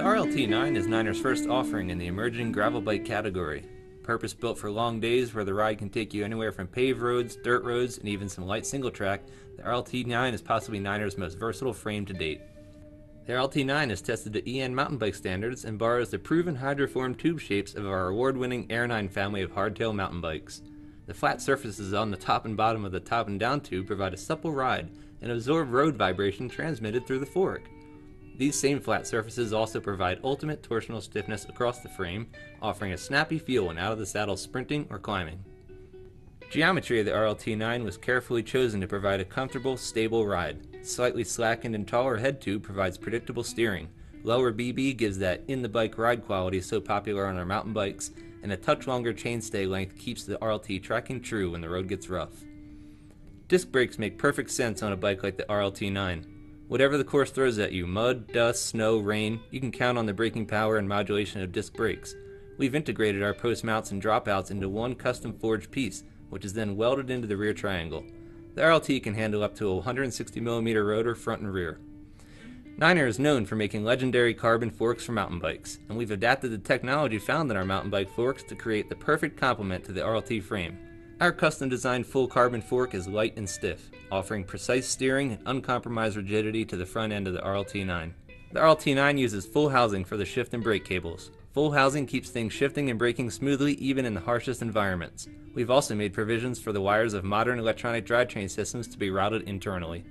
The RLT9 is Niner's first offering in the emerging gravel bike category. Purpose-built for long days where the ride can take you anywhere from paved roads, dirt roads, and even some light single track, the RLT9 is possibly Niner's most versatile frame to date. The RLT9 is tested to EN mountain bike standards and borrows the proven hydroform tube shapes of our award-winning Air 9 family of hardtail mountain bikes. The flat surfaces on the top and bottom of the top and down tube provide a supple ride and absorb road vibration transmitted through the fork. These same flat surfaces also provide ultimate torsional stiffness across the frame, offering a snappy feel when out of the saddle sprinting or climbing. Geometry of the RLT9 was carefully chosen to provide a comfortable, stable ride. Slightly slackened and taller head tube provides predictable steering. Lower BB gives that in-the-bike ride quality so popular on our mountain bikes, and a touch longer chainstay length keeps the RLT tracking true when the road gets rough. Disc brakes make perfect sense on a bike like the RLT9. Whatever the course throws at you, mud, dust, snow, rain, you can count on the braking power and modulation of disc brakes. We've integrated our post mounts and dropouts into one custom forged piece, which is then welded into the rear triangle. The RLT can handle up to a 160mm rotor front and rear. Niner is known for making legendary carbon forks for mountain bikes, and we've adapted the technology found in our mountain bike forks to create the perfect complement to the RLT frame. Our custom-designed full carbon fork is light and stiff, offering precise steering and uncompromised rigidity to the front end of the RLT9. The RLT9 uses full housing for the shift and brake cables. Full housing keeps things shifting and braking smoothly even in the harshest environments. We've also made provisions for the wires of modern electronic drivetrain systems to be routed internally.